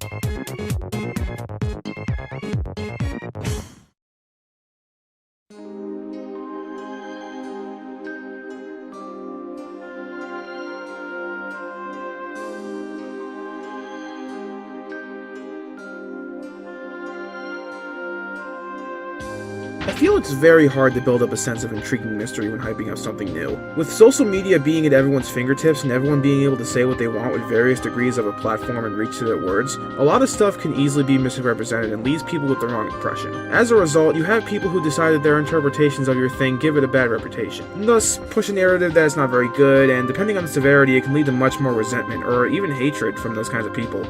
I feel it's very hard to build up a sense of intriguing mystery when hyping up something new. With social media being at everyone's fingertips and everyone being able to say what they want with various degrees of a platform and reach to their words, a lot of stuff can easily be misrepresented and leaves people with the wrong impression. As a result, you have people who decide that their interpretations of your thing give it a bad reputation, and thus push a narrative that is not very good, and depending on the severity, it can lead to much more resentment or even hatred from those kinds of people.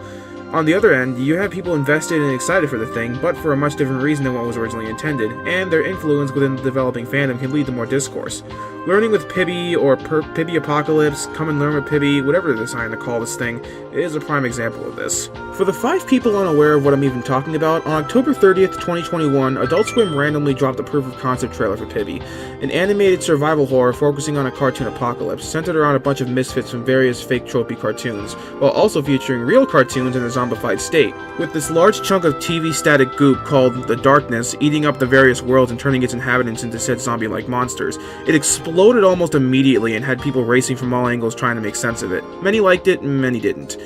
On the other end, you have people invested and excited for the thing, but for a much different reason than what was originally intended, and their influence within the developing fandom can lead to more discourse. Learning with Pibby, or Pibby Apocalypse, Come and Learn with Pibby, whatever they're deciding to call this thing, is a prime example of this. For the 5 people unaware of what I'm even talking about, on October 30th, 2021, Adult Swim randomly dropped a proof-of-concept trailer for Pibby, an animated survival horror focusing on a cartoon apocalypse, centered around a bunch of misfits from various fake tropey cartoons, while also featuring real cartoons in a zombified state, with this large chunk of TV static goop called the Darkness eating up the various worlds and turning its inhabitants into said zombie-like monsters. It exploded almost immediately and had people racing from all angles trying to make sense of it. Many liked it, many didn't.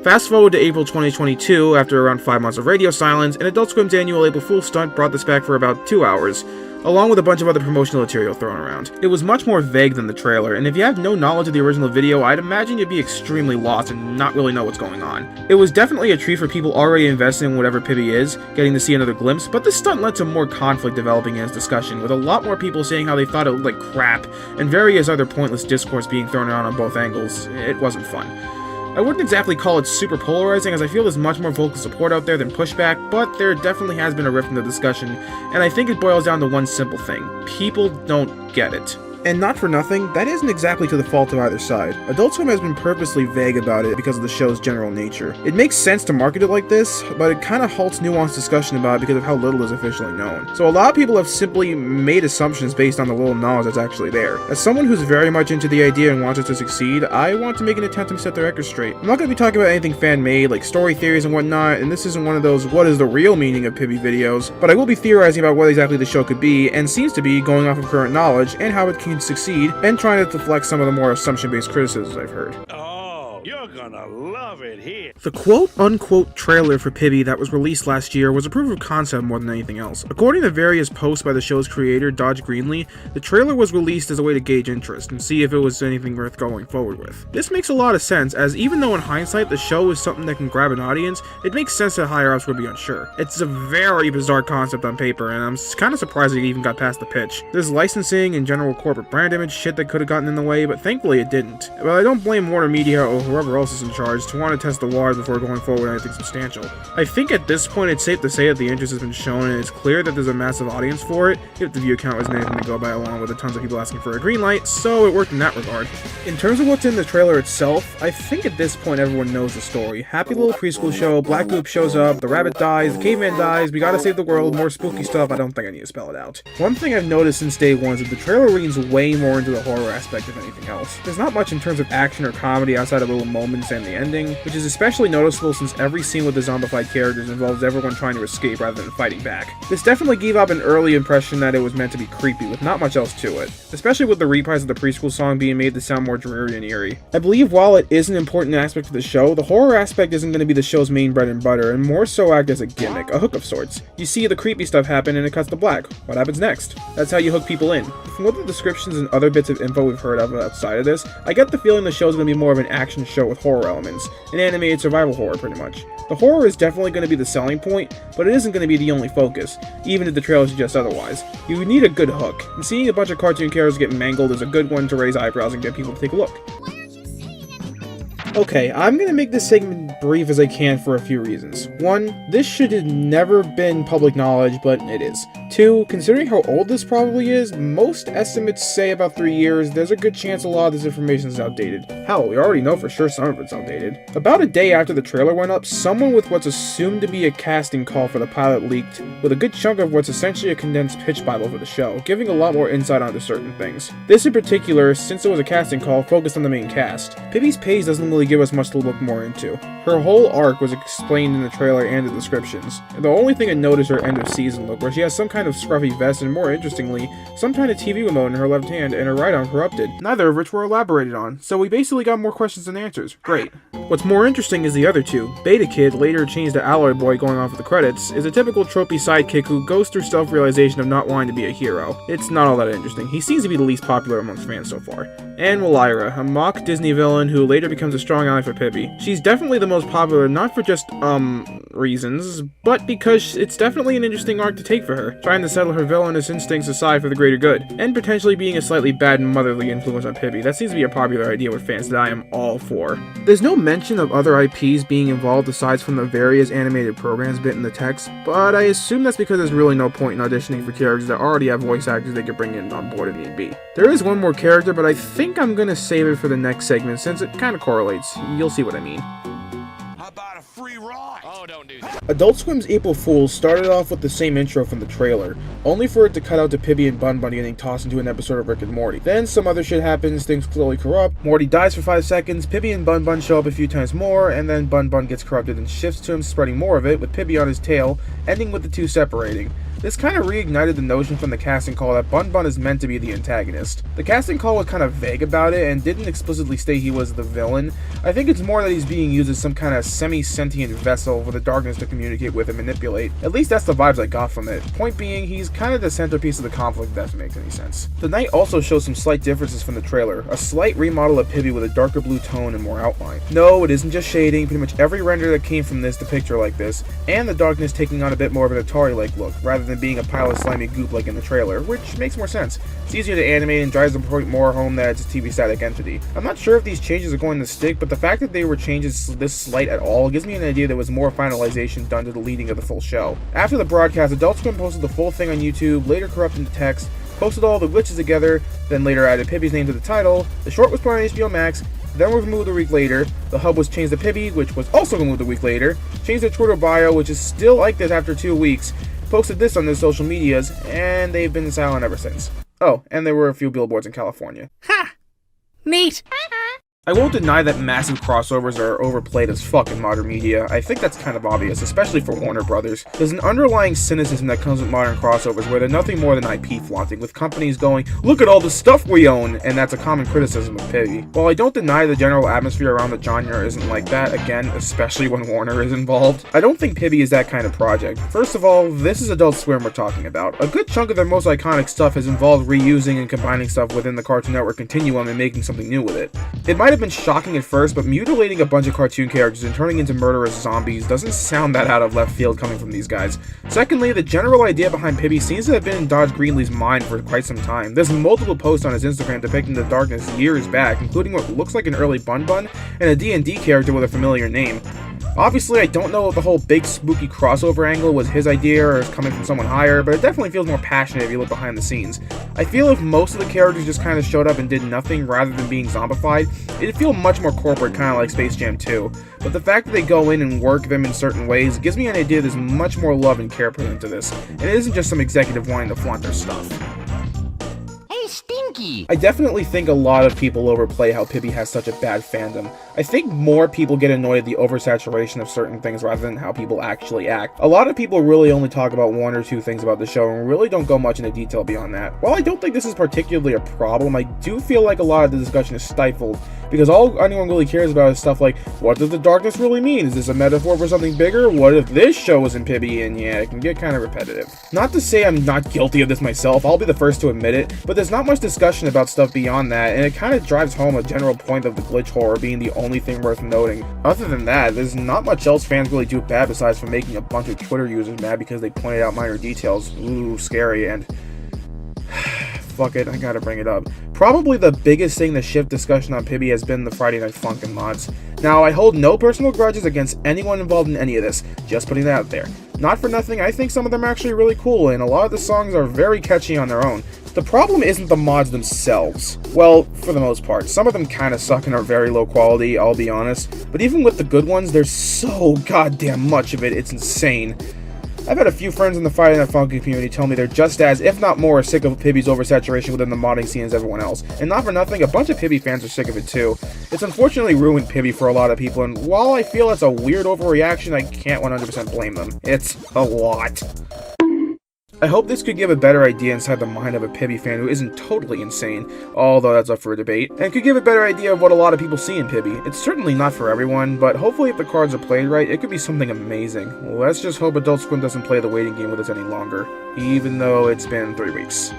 Fast forward to April 2022, after around 5 months of radio silence, and Adult Swim's annual April Fool's stunt brought this back for about 2 hours, along with a bunch of other promotional material thrown around. It was much more vague than the trailer, and if you have no knowledge of the original video, I'd imagine you'd be extremely lost and not really know what's going on. It was definitely a treat for people already invested in whatever Pibby is, getting to see another glimpse, but this stunt led to more conflict developing in its discussion, with a lot more people saying how they thought it looked like crap, and various other pointless discourse being thrown around on both angles. It wasn't fun. I wouldn't exactly call it super polarizing, as I feel there's much more vocal support out there than pushback, but there definitely has been a rift in the discussion, and I think it boils down to one simple thing: people don't get it. And not for nothing, that isn't exactly to the fault of either side. Adult Swim has been purposely vague about it because of the show's general nature. It makes sense to market it like this, but it kinda halts nuanced discussion about it because of how little is officially known. So a lot of people have simply made assumptions based on the little knowledge that's actually there. As someone who's very much into the idea and wants it to succeed, I want to make an attempt to set the record straight. I'm not going to be talking about anything fan-made, like story theories and whatnot, and this isn't one of those what is the real meaning of Pibby videos, but I will be theorizing about what exactly the show could be, and seems to be, going off of current knowledge, and how it can succeed, and trying to deflect some of the more assumption-based criticisms I've heard. You're gonna love it here. The quote-unquote trailer for Pibby that was released last year was a proof of concept more than anything else. According to various posts by the show's creator, Dodge Greenlee, the trailer was released as a way to gauge interest and see if it was anything worth going forward with. This makes a lot of sense, as even though in hindsight the show is something that can grab an audience, it makes sense that higher-ups would be unsure. It's a very bizarre concept on paper, and I'm kinda surprised it even got past the pitch. There's licensing and general corporate brand image shit that could've gotten in the way, but thankfully it didn't. But I don't blame Warner Media or whoever else is in charge to want to test the waters before going forward with anything substantial. I think at this point it's safe to say that the interest has been shown and it's clear that there's a massive audience for it, if the view count isn't anything to go by, along with the tons of people asking for a green light, so it worked in that regard. In terms of what's in the trailer itself, I think at this point everyone knows the story. Happy little preschool show, black goop shows up, the rabbit dies, the caveman dies, we gotta save the world, more spooky stuff. I don't think I need to spell it out. One thing I've noticed since day one is that the trailer leans way more into the horror aspect of anything else. There's not much in terms of action or comedy outside of little moments and the ending, which is especially noticeable since every scene with the zombified characters involves everyone trying to escape rather than fighting back. This definitely gave up an early impression that it was meant to be creepy, with not much else to it, especially with the reprise of the preschool song being made to sound more dreary and eerie. I believe while it is an important aspect of the show, the horror aspect isn't going to be the show's main bread and butter, and more so act as a gimmick, a hook of sorts. You see the creepy stuff happen and it cuts to black. What happens next? That's how you hook people in. From what the descriptions and other bits of info we've heard of outside of this, I get the feeling the show's going to be more of an action show with horror elements, an animated survival horror pretty much. The horror is definitely going to be the selling point, but it isn't going to be the only focus, even if the trailer suggests otherwise. You need a good hook, and seeing a bunch of cartoon characters get mangled is a good one to raise eyebrows and get people to take a look. Okay, I'm gonna make this segment brief as I can for a few reasons. 1, this should have never been public knowledge, but it is. 2, considering how old this probably is, most estimates say about 3 years, there's a good chance a lot of this information is outdated. Hell, we already know for sure some of it's outdated. About a day after the trailer went up, someone with what's assumed to be a casting call for the pilot leaked, with a good chunk of what's essentially a condensed pitch bible for the show, giving a lot more insight onto certain things. This in particular, since it was a casting call, focused on the main cast. Pibby's page doesn't really give us much to look more into. Her Her whole arc was explained in the trailer and the descriptions. The only thing to note is her end of season look, where she has some kind of scruffy vest and, more interestingly, some kind of TV remote in her left hand and her right arm corrupted, neither of which were elaborated on, so we basically got more questions than answers. Great. What's more interesting is the other two. Beta Kid, later changed to Alloy Boy going off of the credits, is a typical tropey sidekick who goes through self-realization of not wanting to be a hero. It's not all that interesting. He seems to be the least popular amongst fans so far. And Lyra, a mock Disney villain who later becomes a strong ally for Pibby. She's definitely the most popular, not for just, reasons, but because it's definitely an interesting arc to take for her, trying to settle her villainous instincts aside for the greater good, and potentially being a slightly bad motherly influence on Pibby. That seems to be a popular idea with fans that I am all for. There's no mention of other IPs being involved aside from the various animated programs bit in the text, but I assume that's because there's really no point in auditioning for characters that already have voice actors they could bring in on board if need be. There is one more character, but I think I'm gonna save it for the next segment since it kinda correlates. You'll see what I mean. How about a free ride? Oh, don't do that. Adult Swim's April Fools started off with the same intro from the trailer, only for it to cut out to Pibby and Bun Bun getting tossed into an episode of Rick and Morty. Then some other shit happens, things slowly corrupt, Morty dies for 5 seconds, Pibby and Bun Bun show up a few times more, and then Bun Bun gets corrupted and shifts to him spreading more of it, with Pibby on his tail, ending with the two separating. This kind of reignited the notion from the casting call that Bun Bun is meant to be the antagonist. The casting call was kind of vague about it and didn't explicitly state he was the villain. I think it's more that he's being used as some kind of semi-sentient vessel for the darkness to communicate with and manipulate. At least that's the vibes I got from it. Point being, he's kind of the centerpiece of the conflict, if that makes any sense. The night also shows some slight differences from the trailer. A slight remodel of Pibby with a darker blue tone and more outline. No, it isn't just shading. Pretty much every render that came from this depict her like this, and the darkness taking on a bit more of an Atari-like look, rather than being a pile of slimy goop like in the trailer, which makes more sense. It's easier to animate and drives the point more home that it's a TV static entity. I'm not sure if these changes are going to stick, but the fact that they were changes this slight at all gives me an idea there was more finalization done to the leading of the full show. After the broadcast, Adult Swim posted the full thing on YouTube, later corrupted the text, posted all the glitches together, then later added Pibby's name to the title. The short was put on HBO Max, then was removed a week later. The hub was changed to Pibby, which was also removed a week later. Changed their Twitter bio, which is still like this after 2 weeks. Posted this on their social medias, and they've been silent ever since. Oh, and there were a few billboards in California. Ha! Neat! I won't deny that massive crossovers are overplayed as fuck in modern media. I think that's kind of obvious, especially for Warner Brothers. There's an underlying cynicism that comes with modern crossovers where they're nothing more than IP flaunting, with companies going, "Look at all the stuff we own," and that's a common criticism of Pibby. While I don't deny the general atmosphere around the genre isn't like that, again, especially when Warner is involved, I don't think Pibby is that kind of project. First of all, this is Adult Swim we're talking about. A good chunk of their most iconic stuff has involved reusing and combining stuff within the Cartoon Network continuum and making something new with it. It might have been shocking at first, but mutilating a bunch of cartoon characters and turning into murderous zombies doesn't sound that out of left field coming from these guys. Secondly, the general idea behind Pibby seems to have been in Dodge Greenlee's mind for quite some time. There's multiple posts on his Instagram depicting the darkness years back, including what looks like an early Bun Bun and a D&D character with a familiar name. Obviously, I don't know if the whole big spooky crossover angle was his idea or is coming from someone higher, but it definitely feels more passionate if you look behind the scenes. I feel if most of the characters just kind of showed up and did nothing rather than being zombified, it'd feel much more corporate, kind of like Space Jam 2. But the fact that they go in and work them in certain ways gives me an idea there's much more love and care put into this, and it isn't just some executive wanting to flaunt their stuff. Stinky! I definitely think a lot of people overplay how Pibby has such a bad fandom. I think more people get annoyed at the oversaturation of certain things rather than how people actually act. A lot of people really only talk about one or two things about the show and really don't go much into detail beyond that. While I don't think this is particularly a problem, I do feel like a lot of the discussion is stifled, because all anyone really cares about is stuff like, what does the darkness really mean? Is this a metaphor for something bigger? What if this show was in Pibby? And yeah, it can get kind of repetitive. Not to say I'm not guilty of this myself, I'll be the first to admit it, but there's not much discussion about stuff beyond that, and it kind of drives home a general point of the glitch horror being the only thing worth noting. Other than that, there's not much else fans really do bad besides for making a bunch of Twitter users mad because they pointed out minor details. Ooh, scary, and fuck it, I gotta bring it up. Probably the biggest thing to shift discussion on Pibby has been the Friday Night Funkin' mods. Now, I hold no personal grudges against anyone involved in any of this, just putting that out there. Not for nothing, I think some of them are actually really cool, and a lot of the songs are very catchy on their own. The problem isn't the mods themselves. Well, for the most part. Some of them kinda suck and are very low quality, I'll be honest. But even with the good ones, there's so goddamn much of it, it's insane. I've had a few friends in the Friday Night Funkin' community tell me they're just as, if not more, sick of Pibby's oversaturation within the modding scene as everyone else. And not for nothing, a bunch of Pibby fans are sick of it too. It's unfortunately ruined Pibby for a lot of people, and while I feel it's a weird overreaction, I can't 100% blame them. It's a lot. I hope this could give a better idea inside the mind of a Pibby fan who isn't totally insane, although that's up for a debate, and could give a better idea of what a lot of people see in Pibby. It's certainly not for everyone, but hopefully if the cards are played right, it could be something amazing. Let's just hope Adult Swim doesn't play the waiting game with us any longer, even though it's been 3 weeks.